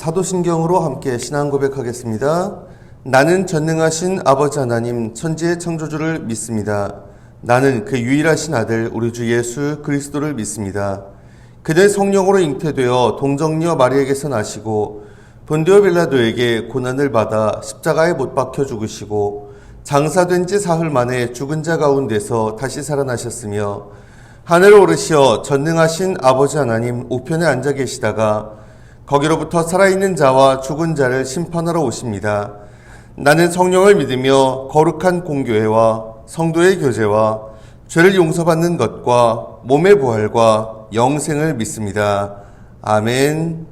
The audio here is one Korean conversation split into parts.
사도신경으로 함께 신앙 고백하겠습니다. 나는 전능하신 아버지 하나님 천지의 창조주를 믿습니다. 나는 그 유일하신 아들 우리 주 예수 그리스도를 믿습니다. 그는 성령으로 잉태되어 동정녀 마리에게서 나시고 본디오 빌라도에게 고난을 받아 십자가에 못 박혀 죽으시고 장사된 지 사흘 만에 죽은 자 가운데서 다시 살아나셨으며 하늘에 오르시어 전능하신 아버지 하나님 우편에 앉아 계시다가 거기로부터 살아있는 자와 죽은 자를 심판하러 오십니다. 나는 성령을 믿으며 거룩한 공교회와 성도의 교제와 죄를 용서받는 것과 몸의 부활과 영생을 믿습니다. 아멘.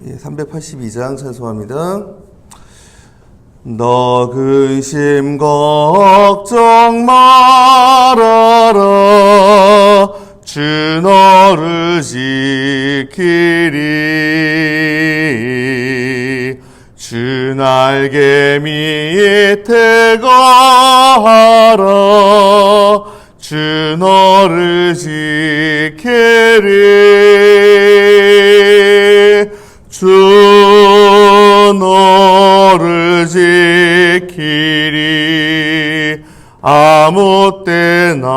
382장 찬송합니다. 너 근심 걱정 말아라 주 너를 지키리 주 날개 밑에 거하라 주 너를 지키리 주 너를 지키리 아무 때나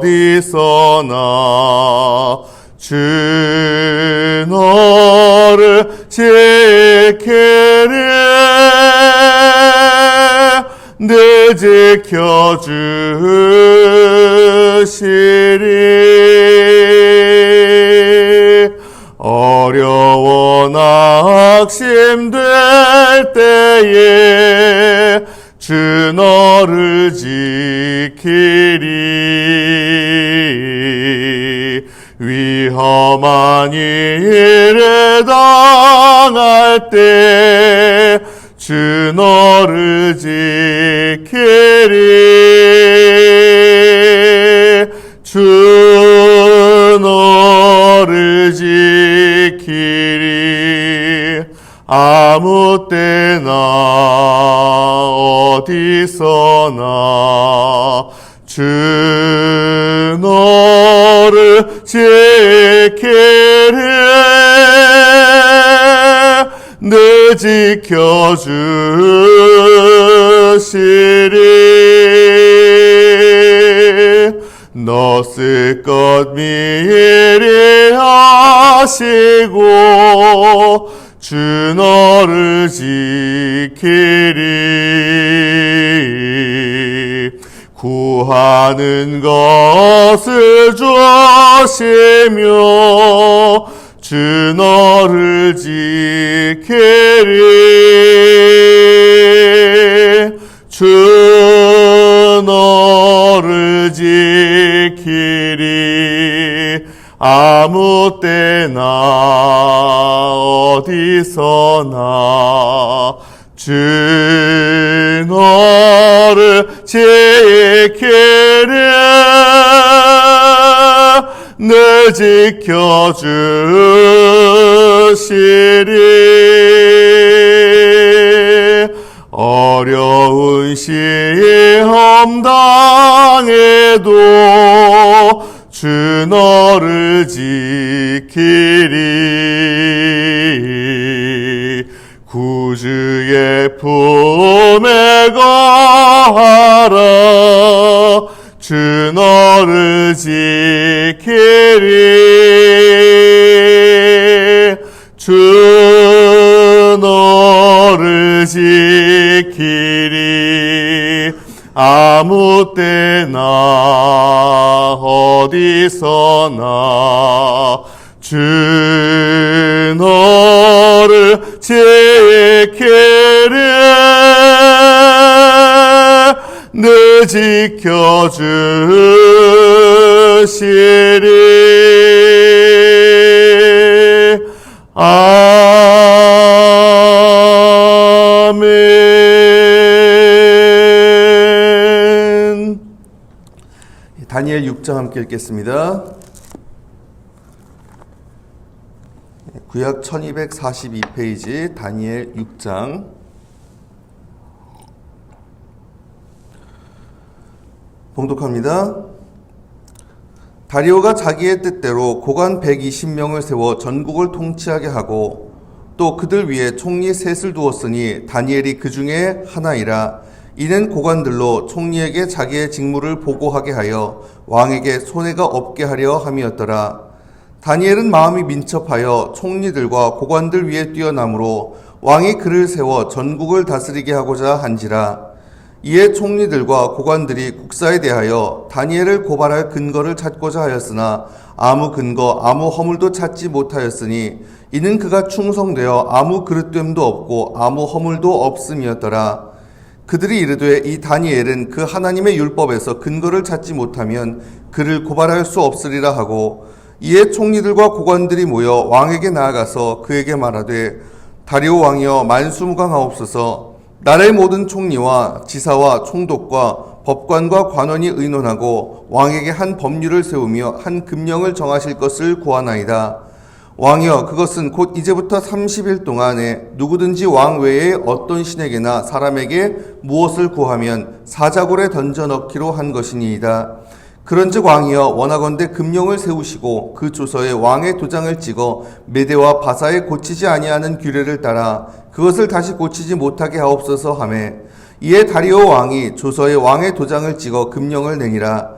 어디서나 주 너를 지키리 늘 지켜주시리 어려워 낙심될 때에 주 너를 지키리 위험한 일에 당할 때 주 너를 지키리 주 너를 지키리 아무 때나 어디서나 주 너를 지키리 늘 지켜주시리 너 쓸 것 미리 하시고 주 너를 지키리 구하는 것을 주시며 주 너를 지키리 주 너를 지키리 아무 때나 어디서나 주 너를 지키리 늘 지켜주시리 어려운 시험 당해도 주 너를 지키리 구주의 품에 거하라 주 너를 지키리 주 너를 지키리 아무 때나 어디서나 주 너를 지키리 늘 지켜주시리 아멘. 다니엘 6장 함께 읽겠습니다. 구약 1242페이지 다니엘 6장 봉독합니다. 다리오가 자기의 뜻대로 고관 120명을 세워 전국을 통치하게 하고 또 그들 위에 총리 셋을 두었으니 다니엘이 그 중에 하나이라. 이는 고관들로 총리에게 자기의 직무를 보고하게 하여 왕에게 손해가 없게 하려 함이었더라. 다니엘은 마음이 민첩하여 총리들과 고관들 위에 뛰어나므로 왕이 그를 세워 전국을 다스리게 하고자 한지라. 이에 총리들과 고관들이 국사에 대하여 다니엘을 고발할 근거를 찾고자 하였으나 아무 근거 아무 허물도 찾지 못하였으니 이는 그가 충성되어 아무 그릇됨도 없고 아무 허물도 없음이었더라. 그들이 이르되 이 다니엘은 그 하나님의 율법에서 근거를 찾지 못하면 그를 고발할 수 없으리라 하고, 이에 총리들과 고관들이 모여 왕에게 나아가서 그에게 말하되 다리오 왕이여 만수무강하옵소서. 나라의 모든 총리와 지사와 총독과 법관과 관원이 의논하고 왕에게 한 법률을 세우며 한 금령을 정하실 것을 구하나이다. 왕이여 그것은 곧 이제부터 30일 동안에 누구든지 왕 외에 어떤 신에게나 사람에게 무엇을 구하면 사자굴에 던져 넣기로 한 것이니이다. 그런즉 왕이여 원하건대 금령을 세우시고 그 조서에 왕의 도장을 찍어 메대와 바사에 고치지 아니하는 규례를 따라 그것을 다시 고치지 못하게 하옵소서 하매, 이에 다리오 왕이 조서에 왕의 도장을 찍어 금령을 내니라.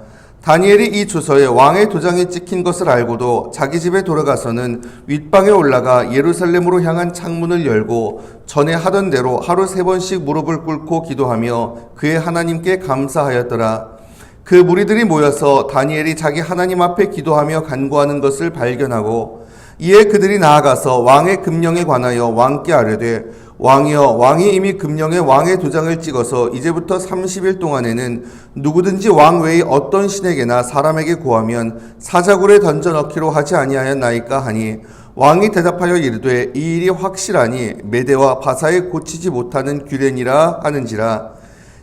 다니엘이 이 조서에 왕의 도장이 찍힌 것을 알고도 자기 집에 돌아가서는 윗방에 올라가 예루살렘으로 향한 창문을 열고 전에 하던 대로 하루 3번씩 무릎을 꿇고 기도하며 그의 하나님께 감사하였더라. 그 무리들이 모여서 다니엘이 자기 하나님 앞에 기도하며 간구하는 것을 발견하고, 이에 그들이 나아가서 왕의 금령에 관하여 왕께 아뢰되 왕이여 왕이 이미 금령에 왕의 도장을 찍어서 이제부터 30일 동안에는 누구든지 왕 외의 어떤 신에게나 사람에게 구하면 사자굴에 던져 넣기로 하지 아니하였나이까 하니, 왕이 대답하여 이르되 이 일이 확실하니 메대와 바사에 고치지 못하는 규례니라 하는지라.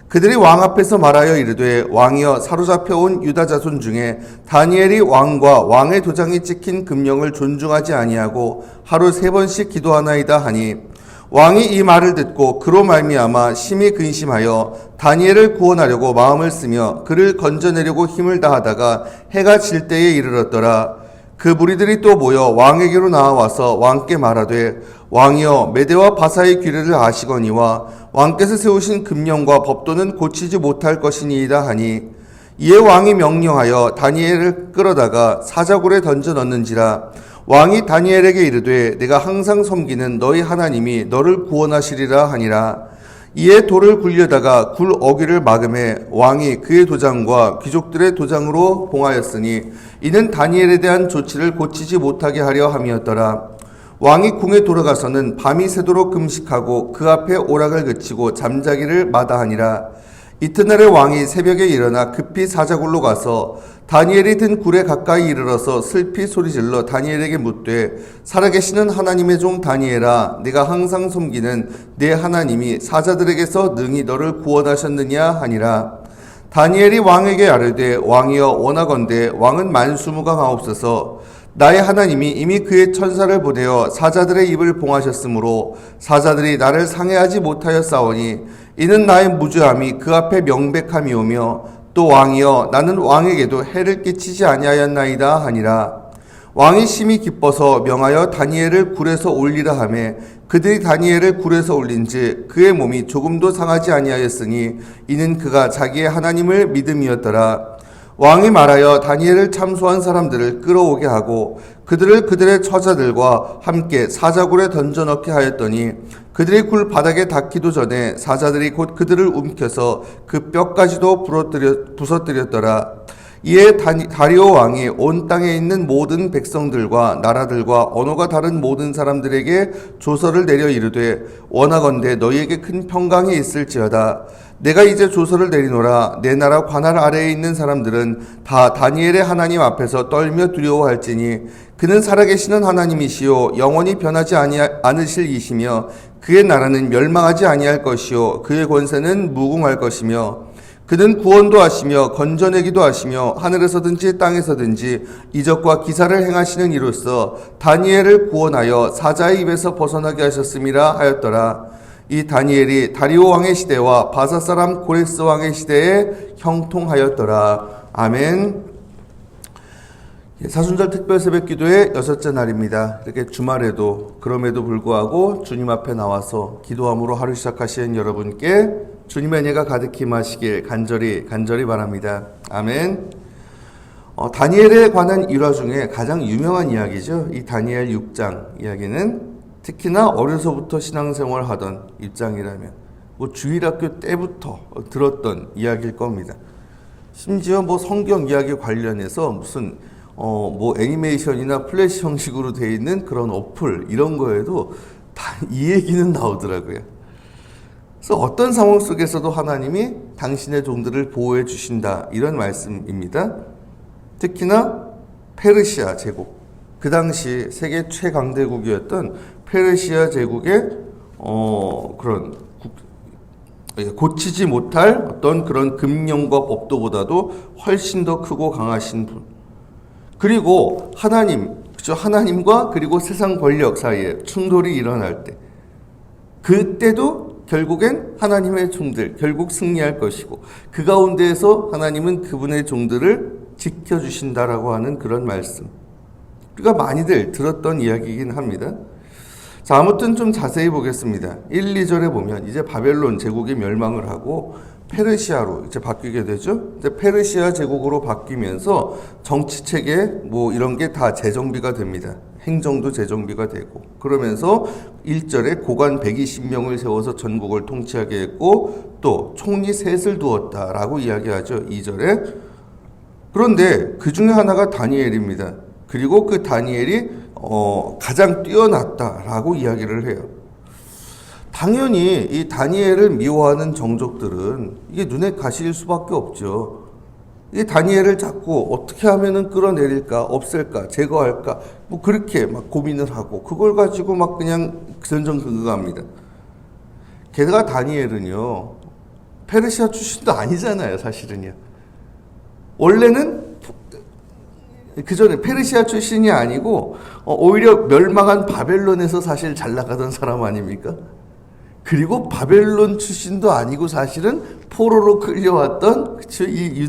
그들이 왕 앞에서 말하여 이르되 왕이여 사로잡혀온 유다 자손 중에 다니엘이 왕과 왕의 도장이 찍힌 금령을 존중하지 아니하고 하루 3번씩 기도하나이다 하니, 왕이 이 말을 듣고 그로 말미암아 심히 근심하여 다니엘을 구원하려고 마음을 쓰며 그를 건져내려고 힘을 다하다가 해가 질 때에 이르렀더라. 그 무리들이 또 모여 왕에게로 나와서 왕께 말하되 왕이여 메대와 바사의 규례를 아시거니와 왕께서 세우신 금령과 법도는 고치지 못할 것이니이다 하니, 이에 왕이 명령하여 다니엘을 끌어다가 사자굴에 던져 넣는지라. 왕이 다니엘에게 이르되 내가 항상 섬기는 너희 하나님이 너를 구원하시리라 하니라. 이에 돌을 굴려다가 굴 어귀를 막음에 왕이 그의 도장과 귀족들의 도장으로 봉하였으니 이는 다니엘에 대한 조치를 고치지 못하게 하려 함이었더라. 왕이 궁에 돌아가서는 밤이 새도록 금식하고 그 앞에 오락을 그치고 잠자기를 마다하니라. 이튿날에 왕이 새벽에 일어나 급히 사자굴로 가서 다니엘이 든 굴에 가까이 이르러서 슬피 소리질러 다니엘에게 묻되 살아계시는 하나님의 종 다니엘아, 네가 항상 섬기는 내 하나님이 사자들에게서 능히 너를 구원하셨느냐 하니라. 다니엘이 왕에게 아뢰되 왕이여 원하건대 왕은 만수무강하옵소서. 나의 하나님이 이미 그의 천사를 보내어 사자들의 입을 봉하셨으므로 사자들이 나를 상해하지 못하였사오니 이는 나의 무죄함이 그 앞에 명백함이오며, 또 왕이여 나는 왕에게도 해를 끼치지 아니하였나이다 하니라. 왕이 심히 기뻐서 명하여 다니엘을 굴에서 올리라 하매 그들이 다니엘을 굴에서 올린즉 그의 몸이 조금도 상하지 아니하였으니 이는 그가 자기의 하나님을 믿음이었더라. 왕이 말하여 다니엘을 참소한 사람들을 끌어오게 하고 그들을 그들의 처자들과 함께 사자굴에 던져 넣게 하였더니 그들이 굴 바닥에 닿기도 전에 사자들이 곧 그들을 움켜서 그 뼈까지도 부서뜨렸더라. 이에 다리오 왕이 온 땅에 있는 모든 백성들과 나라들과 언어가 다른 모든 사람들에게 조서를 내려 이르되 원하건대 너희에게 큰 평강이 있을지어다. 내가 이제 조서를 내리노라. 내 나라 관할 아래에 있는 사람들은 다 다니엘의 하나님 앞에서 떨며 두려워할지니 그는 살아계시는 하나님이시요 영원히 변하지 않으실 이시며 그의 나라는 멸망하지 아니할 것이요 그의 권세는 무궁할 것이며 그는 구원도 하시며 건져내기도 하시며 하늘에서든지 땅에서든지 이적과 기사를 행하시는 이로써 다니엘을 구원하여 사자의 입에서 벗어나게 하셨음이라 하였더라. 이 다니엘이 다리오 왕의 시대와 바사 사람 고레스 왕의 시대에 형통하였더라. 아멘. 사순절 특별 새벽 기도의 여섯째 날입니다. 이렇게 주말에도 그럼에도 불구하고 주님 앞에 나와서 기도함으로 하루 시작하시는 여러분께 주님의 은혜가 가득히 임하시길 간절히 바랍니다. 아멘. 다니엘에 관한 일화 중에 가장 유명한 이야기죠. 이 다니엘 6장 이야기는 특히나 어려서부터 신앙생활 하던 입장이라면 주일학교 때부터 들었던 이야기일 겁니다. 심지어 성경 이야기 관련해서 무슨 애니메이션이나 플래시 형식으로 되어 있는 그런 어플 이런 거에도 다 이 얘기는 나오더라고요. 그래서 어떤 상황 속에서도 하나님이 당신의 종들을 보호해 주신다 이런 말씀입니다. 특히나 페르시아 제국, 그 당시 세계 최강대국이었던 페르시아 제국의 그런 고치지 못할 어떤 그런 금령과 법도보다도 훨씬 더 크고 강하신 분. 그리고 하나님과 그리고 세상 권력 사이에 충돌이 일어날 때, 그때도 결국엔 하나님의 종들, 결국 승리할 것이고, 그 가운데에서 하나님은 그분의 종들을 지켜주신다라고 하는 그런 말씀. 우리가 많이들 들었던 이야기이긴 합니다. 자, 아무튼 좀 자세히 보겠습니다. 1, 2절에 보면 이제 바벨론 제국이 멸망을 하고 페르시아로 이제 바뀌게 되죠. 이제 페르시아 제국으로 바뀌면서 정치 체계 이런 게 다 재정비가 됩니다. 행정도 재정비가 되고, 그러면서 1절에 고관 120명을 세워서 전국을 통치하게 했고 또 총리 셋을 두었다라고 이야기하죠. 2절에. 그런데 그 중에 하나가 다니엘입니다. 그리고 그 다니엘이 가장 뛰어났다라고 이야기를 해요. 당연히 이 다니엘을 미워하는 정족들은 이게 눈에 가실 수밖에 없죠. 이 다니엘을 자꾸 어떻게 하면은 끌어내릴까, 없앨까, 제거할까, 그렇게 막 고민을 하고 그걸 가지고 막 그냥 전전긍긍합니다. 게다가 다니엘은요, 페르시아 출신도 아니잖아요, 사실은요. 원래는 그 전에 페르시아 출신이 아니고 오히려 멸망한 바벨론에서 사실 잘 나가던 사람 아닙니까? 그리고 바벨론 출신도 아니고 사실은 포로로 끌려왔던 이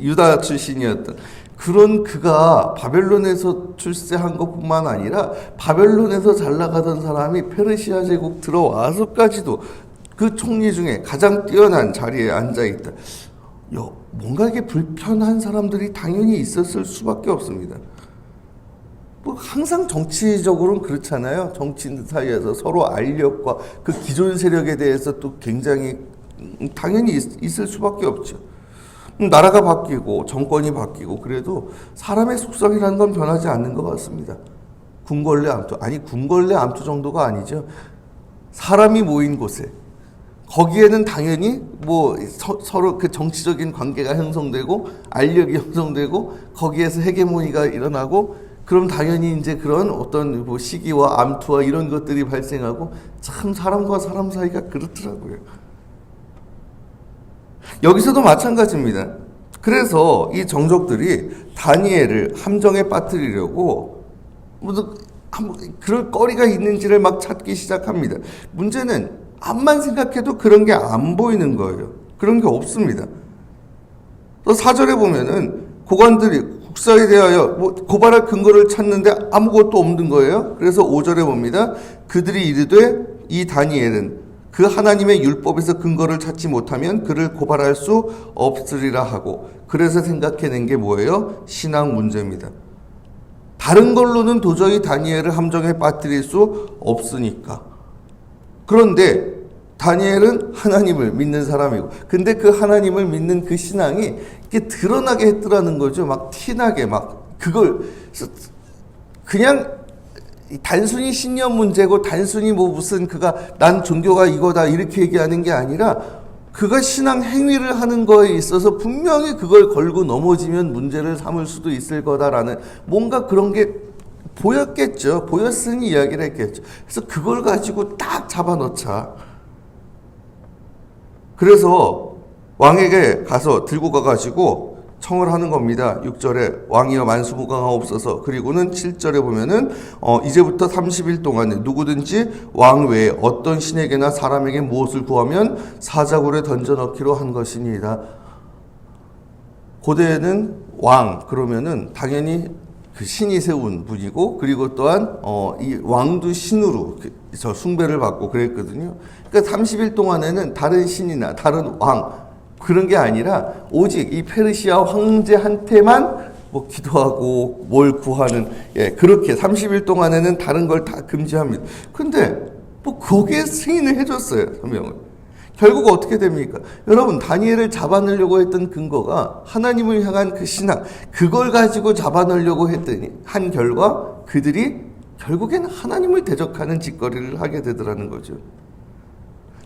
유다 출신이었던 그런 그가 바벨론에서 출세한 것뿐만 아니라 바벨론에서 잘 나가던 사람이 페르시아 제국 들어와서까지도 그 총리 중에 가장 뛰어난 자리에 앉아있다. 뭔가 이게 불편한 사람들이 당연히 있었을 수밖에 없습니다. 항상 정치적으로는 그렇잖아요. 정치인들 사이에서 서로 알력과 그 기존 세력에 대해서 또 굉장히 당연히 있을 수밖에 없죠. 나라가 바뀌고 정권이 바뀌고 그래도 사람의 속성이라는 건 변하지 않는 것 같습니다. 궁궐내 암투, 궁궐내 암투 정도가 아니죠. 사람이 모인 곳에 거기에는 당연히 서로 그 정치적인 관계가 형성되고 알력이 형성되고 거기에서 헤게모니가 일어나고, 그럼 당연히 이제 그런 어떤 시기와 암투와 이런 것들이 발생하고, 참 사람과 사람 사이가 그렇더라고요. 여기서도 마찬가지입니다. 그래서 이 정족들이 다니엘을 함정에 빠뜨리려고 그럴 거리가 있는지를 막 찾기 시작합니다. 문제는 암만 생각해도 그런 게 안 보이는 거예요. 그런 게 없습니다. 또 4절에 보면은 고관들이 국사에 대하여 고발할 근거를 찾는데 아무것도 없는 거예요. 그래서 5절에 봅니다. 그들이 이르되 이 다니엘은 그 하나님의 율법에서 근거를 찾지 못하면 그를 고발할 수 없으리라 하고, 그래서 생각해낸 게 뭐예요? 신앙 문제입니다. 다른 걸로는 도저히 다니엘을 함정에 빠뜨릴 수 없으니까. 그런데 다니엘은 하나님을 믿는 사람이고, 근데 그 하나님을 믿는 그 신앙이 이렇게 드러나게 했더라는 거죠. 막 티나게 그걸 그냥 단순히 신념 문제고 단순히 무슨 그가 난 종교가 이거다 이렇게 얘기하는 게 아니라, 그가 신앙 행위를 하는 거에 있어서 분명히 그걸 걸고 넘어지면 문제를 삼을 수도 있을 거다라는 뭔가 그런 게 보였겠죠. 보였으니 이야기를 했겠죠. 그래서 그걸 가지고 딱 잡아놓자. 그래서 왕에게 가서 들고 가가지고 청을 하는 겁니다. 6절에 왕이여 만수무강하옵소서. 그리고는 7절에 보면은 이제부터 30일 동안 누구든지 왕 외에 어떤 신에게나 사람에게 무엇을 구하면 사자굴에 던져넣기로 한 것이니이다. 고대에는 왕 그러면은 당연히 그 신이 세운 분이고, 그리고 또한 이 왕도 신으로 저 숭배를 받고 그랬거든요. 그러니까 30일 동안에는 다른 신이나 다른 왕 그런 게 아니라 오직 이 페르시아 황제한테만 뭐 기도하고 뭘 구하는, 그렇게 30일 동안에는 다른 걸 다 금지합니다. 근데 뭐 거기에 승인을 해줬어요, 성경은. 결국 어떻게 됩니까? 여러분, 다니엘을 잡아내려고 했던 근거가 하나님을 향한 그 신앙, 그걸 가지고 잡아내려고 했더니 한 결과 그들이 결국엔 하나님을 대적하는 짓거리를 하게 되더라는 거죠.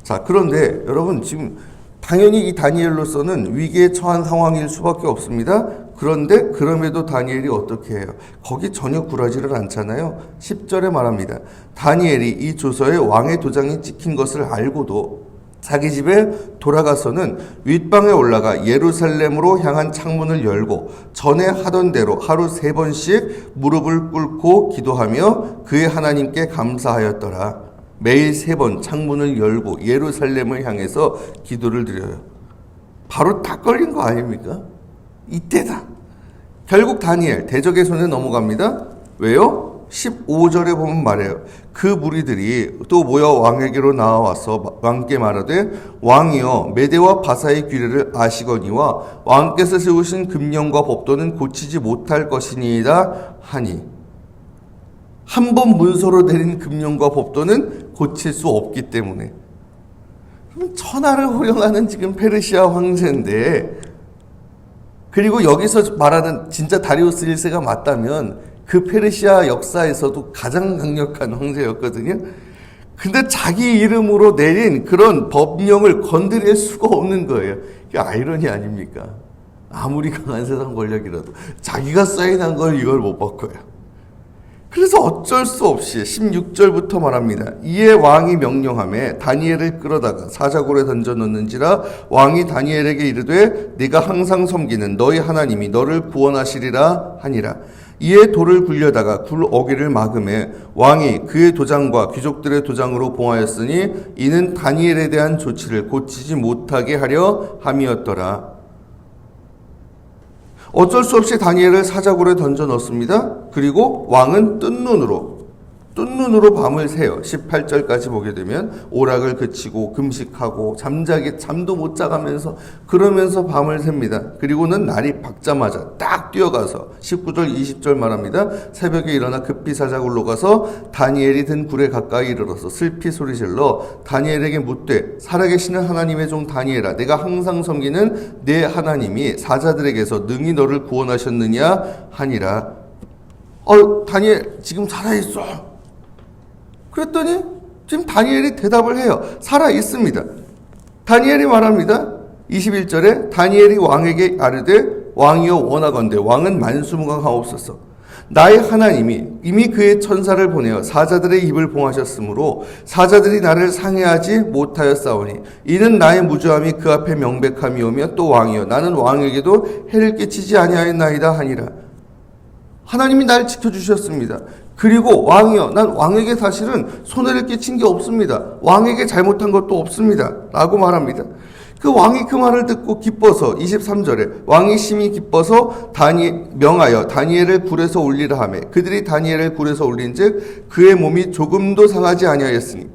자, 그런데 여러분, 지금 당연히 이 다니엘로서는 위기에 처한 상황일 수밖에 없습니다. 그런데 그럼에도 다니엘이 어떻게 해요? 거기 전혀 굴하지를 않잖아요. 10절에 말합니다. 다니엘이 이 조서에 왕의 도장이 찍힌 것을 알고도 자기 집에 돌아가서는 윗방에 올라가 예루살렘으로 향한 창문을 열고 전에 하던 대로 하루 3번씩 무릎을 꿇고 기도하며 그의 하나님께 감사하였더라. 매일 3번 창문을 열고 예루살렘을 향해서 기도를 드려요. 바로 딱 걸린 거 아닙니까? 이때다. 결국 다니엘 대적의 손에 넘어갑니다. 왜요? 15절에 보면 말해요. 그 무리들이 또 모여 왕에게로 나와서 왕께 말하되 왕이여 메대와 바사의 규례를 아시거니와 왕께서 세우신 금령과 법도는 고치지 못할 것이니이다 하니, 한 번 문서로 내린 금령과 법도는 고칠 수 없기 때문에. 그럼 천하를 호령하는 지금 페르시아 황제인데, 그리고 여기서 말하는 진짜 다리우스 1세가 맞다면 그 페르시아 역사에서도 가장 강력한 황제였거든요. 근데 자기 이름으로 내린 그런 법령을 건드릴 수가 없는 거예요. 이게 아이러니 아닙니까? 아무리 강한 세상 권력이라도 자기가 사인한 걸 이걸 못 바꿔요. 그래서 어쩔 수 없이 16절부터 말합니다. 이에 왕이 명령하며 다니엘을 끌어다가 사자굴에 던져놓는지라 왕이 다니엘에게 이르되 네가 항상 섬기는 너희 하나님이 너를 구원하시리라 하니라. 이에 돌을 굴려다가 굴 어귀를 막음에 왕이 그의 도장과 귀족들의 도장으로 봉하였으니 이는 다니엘에 대한 조치를 고치지 못하게 하려 함이었더라. 어쩔 수 없이 다니엘을 사자굴에 던져 넣습니다. 그리고 왕은 뜬 눈으로 밤을 새요. 18절까지 보게 되면 오락을 그치고 금식하고 잠도 못 자가면서 그러면서 밤을 셉니다. 그리고는 날이 밝자마자 딱 뛰어가서 19절 20절 말합니다. 새벽에 일어나 급히 사자굴로 가서 다니엘이 든 굴에 가까이 이르러서 슬피 소리질러 다니엘에게 묻되 살아계시는 하나님의 종 다니엘아 내가 항상 섬기는 내 하나님이 사자들에게서 능히 너를 구원하셨느냐 하니라. 다니엘 지금 살아있어. 그랬더니 지금 다니엘이 대답을 해요. 살아 있습니다. 다니엘이 말합니다. 21절에 다니엘이 왕에게 아뢰되 왕이여 원하건대 왕은 만수무강하옵소서. 나의 하나님이 이미 그의 천사를 보내어 사자들의 입을 봉하셨으므로 사자들이 나를 상해하지 못하였사오니 이는 나의 무죄함이 그 앞에 명백함이오며 또 왕이여 나는 왕에게도 해를 끼치지 아니하였나이다 하니라. 하나님이 날 지켜주셨습니다. 그리고 왕이여 난 왕에게 사실은 손해를 끼친 게 없습니다. 왕에게 잘못한 것도 없습니다. 라고 말합니다. 그 왕이 그 말을 듣고 기뻐서 23절에 왕이 심히 기뻐서 명하여 다니엘을 굴에서 올리라 하매 그들이 다니엘을 굴에서 올린즉 그의 몸이 조금도 상하지 아니하였으니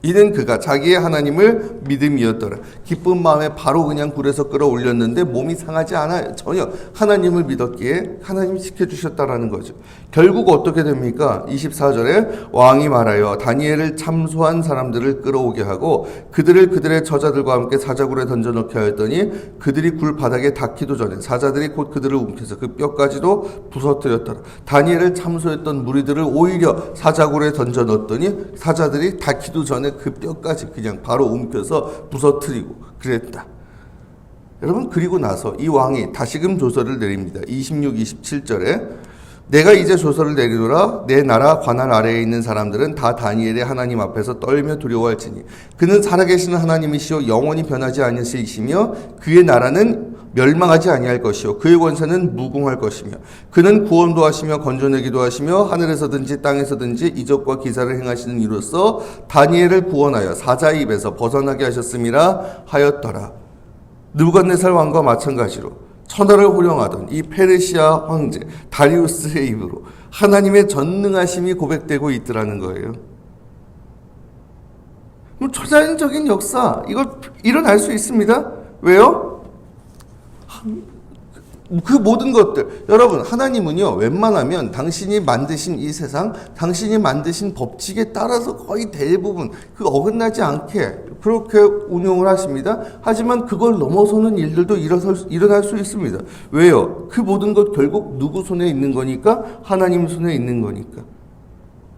이는 그가 자기의 하나님을 믿음이었더라. 기쁜 마음에 바로 그냥 굴에서 끌어올렸는데 몸이 상하지 않아요. 전혀 하나님을 믿었기에 하나님이 지켜주셨다라는 거죠. 결국 어떻게 됩니까? 24절에 왕이 말하여 다니엘을 참소한 사람들을 끌어오게 하고 그들을 그들의 저자들과 함께 사자굴에 던져넣게 하였더니 그들이 굴 바닥에 닿기도 전에 사자들이 곧 그들을 움켜서 그 뼈까지도 부서뜨렸더라. 다니엘을 참소했던 무리들을 오히려 사자굴에 던져넣었더니 사자들이 닿기도 전에 그 뼈까지 그냥 바로 움켜서 부서뜨리고 그랬다. 여러분, 그리고 나서 이 왕이 다시금 조서를 내립니다. 26, 27절에 내가 이제 조서를 내리노라. 내 나라 관할 아래에 있는 사람들은 다 다니엘의 하나님 앞에서 떨며 두려워할지니 그는 살아계시는 하나님이시오 영원히 변하지 않으시이시며 그의 나라는 멸망하지 아니할 것이요 그의 권세는 무궁할 것이며 그는 구원도 하시며 건져내기도 하시며 하늘에서든지 땅에서든지 이적과 기사를 행하시는 이로써 다니엘을 구원하여 사자의 입에서 벗어나게 하셨음이라 하였더라. 느부갓네살 왕과 마찬가지로 천하를 호령하던 이 페르시아 황제 다리우스의 입으로 하나님의 전능하심이 고백되고 있더라는 거예요. 초자연적인 역사, 이거 일어날 수 있습니다. 왜요? 그 모든 것들, 여러분, 하나님은요, 웬만하면 당신이 만드신 이 세상, 당신이 만드신 법칙에 따라서 거의 대부분 그 어긋나지 않게 그렇게 운용을 하십니다. 하지만 그걸 넘어서는 일들도 일어날 수 있습니다. 왜요? 그 모든 것 결국 누구 손에 있는 거니까? 하나님 손에 있는 거니까.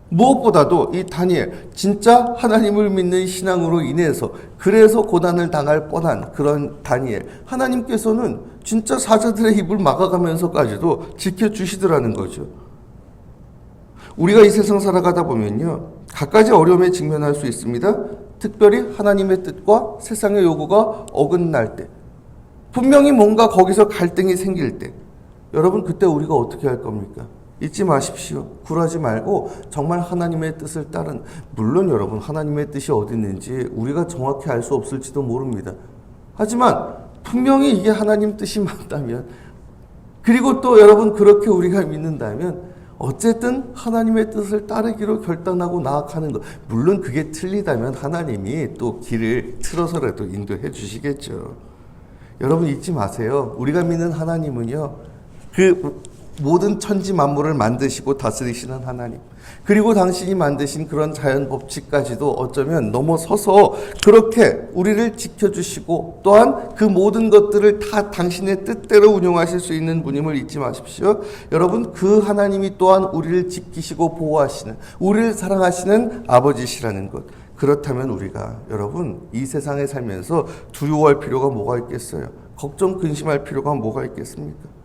무엇보다도 이 다니엘, 진짜 하나님을 믿는 신앙으로 인해서 그래서 고난을 당할 뻔한 그런 다니엘, 하나님께서는 진짜 사자들의 입을 막아가면서까지도 지켜주시더라는 거죠. 우리가 이 세상 살아가다 보면요, 갖가지 어려움에 직면할 수 있습니다. 특별히 하나님의 뜻과 세상의 요구가 어긋날 때, 분명히 뭔가 거기서 갈등이 생길 때, 여러분 그때 우리가 어떻게 할 겁니까? 잊지 마십시오. 굴하지 말고 정말 하나님의 뜻을 따른, 물론 여러분 하나님의 뜻이 어디 있는지 우리가 정확히 알 수 없을지도 모릅니다. 하지만 분명히 이게 하나님 뜻이 맞다면, 그리고 또 여러분 그렇게 우리가 믿는다면 어쨌든 하나님의 뜻을 따르기로 결단하고 나아가는 것, 물론 그게 틀리다면 하나님이 또 길을 틀어서라도 인도해 주시겠죠. 여러분 잊지 마세요. 우리가 믿는 하나님은요, 그 모든 천지 만물을 만드시고 다스리시는 하나님, 그리고 당신이 만드신 그런 자연 법칙까지도 어쩌면 넘어서서 그렇게 우리를 지켜주시고 또한 그 모든 것들을 다 당신의 뜻대로 운용하실 수 있는 분임을 잊지 마십시오. 여러분, 그 하나님이 또한 우리를 지키시고 보호하시는, 우리를 사랑하시는 아버지시라는 것. 그렇다면 우리가 여러분 이 세상에 살면서 두려워할 필요가 뭐가 있겠어요? 걱정 근심할 필요가 뭐가 있겠습니까?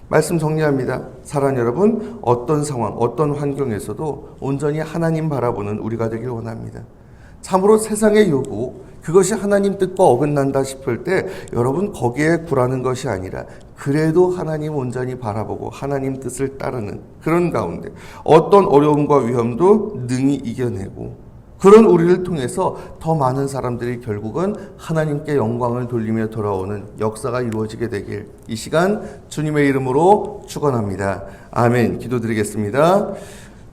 말씀 정리합니다. 사랑하는 여러분, 어떤 상황, 어떤 환경에서도 온전히 하나님 바라보는 우리가 되길 원합니다. 참으로 세상의 요구, 그것이 하나님 뜻과 어긋난다 싶을 때 여러분 거기에 굴하는 것이 아니라 그래도 하나님 온전히 바라보고 하나님 뜻을 따르는 그런 가운데 어떤 어려움과 위험도 능히 이겨내고, 그런 우리를 통해서 더 많은 사람들이 결국은 하나님께 영광을 돌리며 돌아오는 역사가 이루어지게 되길 이 시간 주님의 이름으로 축원합니다. 아멘. 기도드리겠습니다.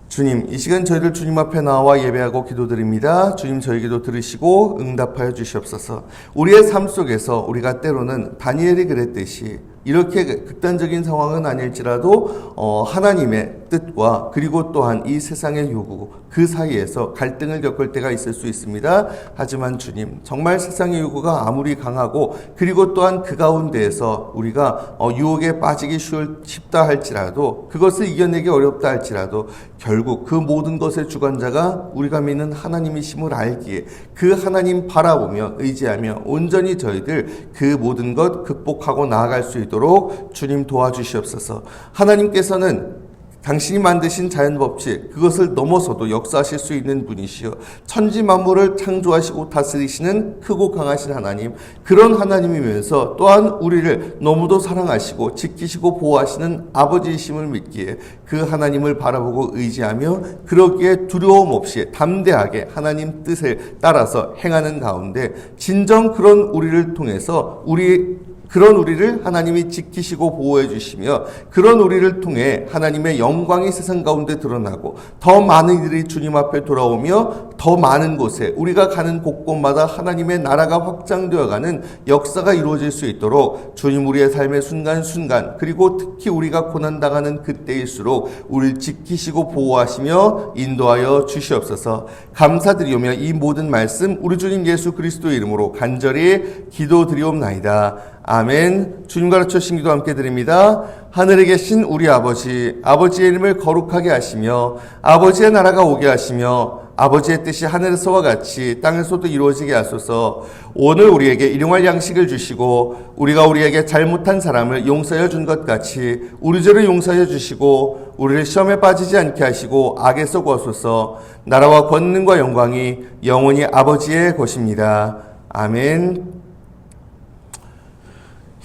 주님, 이 시간 저희들 주님 앞에 나와 예배하고 기도드립니다. 주님, 저희 기도 들으시고 응답하여 주시옵소서. 우리의 삶 속에서 우리가 때로는 다니엘이 그랬듯이 이렇게 극단적인 상황은 아닐지라도 하나님의 뜻과 그리고 또한 이 세상의 요구, 그 사이에서 갈등을 겪을 때가 있을 수 있습니다. 하지만 주님, 정말 세상의 요구가 아무리 강하고 그리고 또한 그 가운데에서 우리가 유혹에 빠지기 쉽다 할지라도, 그것을 이겨내기 어렵다 할지라도 결국 그 모든 것의 주관자가 우리가 믿는 하나님이심을 알기에 그 하나님 바라보며 의지하며 온전히 저희들 그 모든 것 극복하고 나아갈 수 있도록 주님 도와주시옵소서. 하나님께서는 당신이 만드신 자연법칙, 그것을 넘어서도 역사하실 수 있는 분이시여, 천지 만물을 창조하시고 다스리시는 크고 강하신 하나님, 그런 하나님이면서 또한 우리를 너무도 사랑하시고 지키시고 보호하시는 아버지이심을 믿기에 그 하나님을 바라보고 의지하며 그러기에 두려움 없이 담대하게 하나님 뜻을 따라서 행하는 가운데 진정 그런 우리를 통해서 그런 우리를 하나님이 지키시고 보호해 주시며 그런 우리를 통해 하나님의 영광이 세상 가운데 드러나고 더 많은 이들이 주님 앞에 돌아오며 더 많은 곳에 우리가 가는 곳곳마다 하나님의 나라가 확장되어가는 역사가 이루어질 수 있도록 주님, 우리의 삶의 순간순간 그리고 특히 우리가 고난당하는 그때일수록 우리를 지키시고 보호하시며 인도하여 주시옵소서. 감사드리오며 이 모든 말씀 우리 주님 예수 그리스도의 이름으로 간절히 기도드리옵나이다. 아멘. 주님 가르쳐 주신 기도 함께 드립니다. 하늘에 계신 우리 아버지, 아버지의 이름을 거룩하게 하시며 아버지의 나라가 오게 하시며 아버지의 뜻이 하늘에서와 같이 땅에서도 이루어지게 하소서. 오늘 우리에게 일용할 양식을 주시고 우리가 우리에게 잘못한 사람을 용서해 준 것 같이 우리 죄를 용서해 주시고 우리를 시험에 빠지지 않게 하시고 악에서 구하소서. 나라와 권능과 영광이 영원히 아버지의 것입니다. 아멘.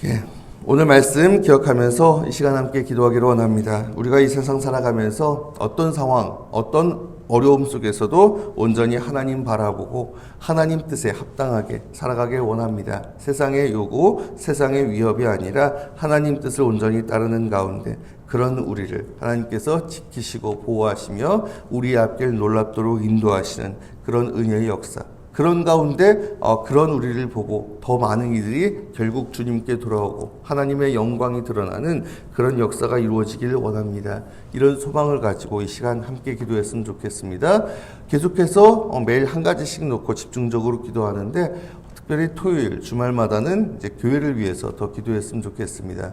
예, 오늘 말씀 기억하면서 이 시간 함께 기도하기를 원합니다. 우리가 이 세상 살아가면서 어떤 상황, 어떤 어려움 속에서도 온전히 하나님 바라보고 하나님 뜻에 합당하게 살아가길 원합니다. 세상의 요구, 세상의 위협이 아니라 하나님 뜻을 온전히 따르는 가운데 그런 우리를 하나님께서 지키시고 보호하시며 우리의 앞길 놀랍도록 인도하시는 그런 은혜의 역사, 그런 가운데 그런 우리를 보고 더 많은 이들이 결국 주님께 돌아오고 하나님의 영광이 드러나는 그런 역사가 이루어지기를 원합니다. 이런 소망을 가지고 이 시간 함께 기도했으면 좋겠습니다. 계속해서 매일 한 가지씩 놓고 집중적으로 기도하는데 특별히 토요일 주말마다는 이제 교회를 위해서 더 기도했으면 좋겠습니다.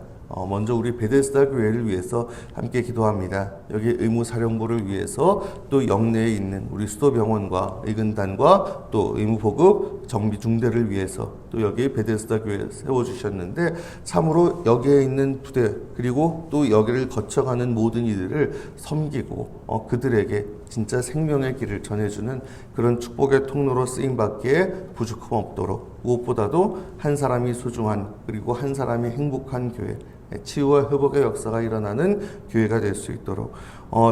먼저 우리 베데스다 교회를 위해서 함께 기도합니다. 여기 의무사령부를 위해서 또 영내에 있는 우리 수도병원과 의근단과 또 의무보급 정비중대를 위해서 또 여기 베데스다 교회를 세워주셨는데 참으로 여기에 있는 부대 그리고 또 여기를 거쳐가는 모든 이들을 섬기고 그들에게 진짜 생명의 길을 전해주는 그런 축복의 통로로 쓰임받기에 부족함 없도록 무엇보다도 한 사람이 소중한 그리고 한 사람이 행복한 교회 치유와 회복의 역사가 일어나는 교회가 될 수 있도록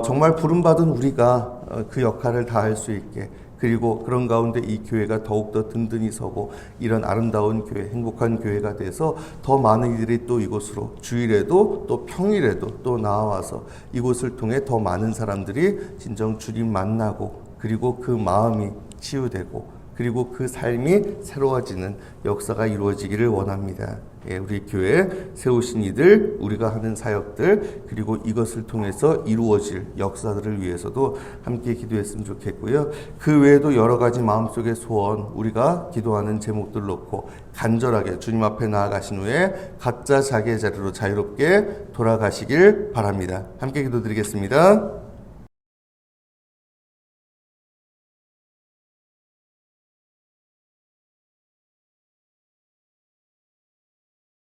정말 부름받은 우리가 그 역할을 다할 수 있게 그리고 그런 가운데 이 교회가 더욱더 든든히 서고 이런 아름다운 교회, 행복한 교회가 돼서 더 많은 이들이 또 이곳으로 주일에도 또 평일에도 또 나와서 이곳을 통해 더 많은 사람들이 진정 주님 만나고 그리고 그 마음이 치유되고 그리고 그 삶이 새로워지는 역사가 이루어지기를 원합니다. 우리 교회 세우신 이들, 우리가 하는 사역들, 그리고 이것을 통해서 이루어질 역사들을 위해서도 함께 기도했으면 좋겠고요. 그 외에도 여러 가지 마음속의 소원, 우리가 기도하는 제목들 놓고 간절하게 주님 앞에 나아가신 후에 각자 자기의 자리로 자유롭게 돌아가시길 바랍니다. 함께 기도드리겠습니다.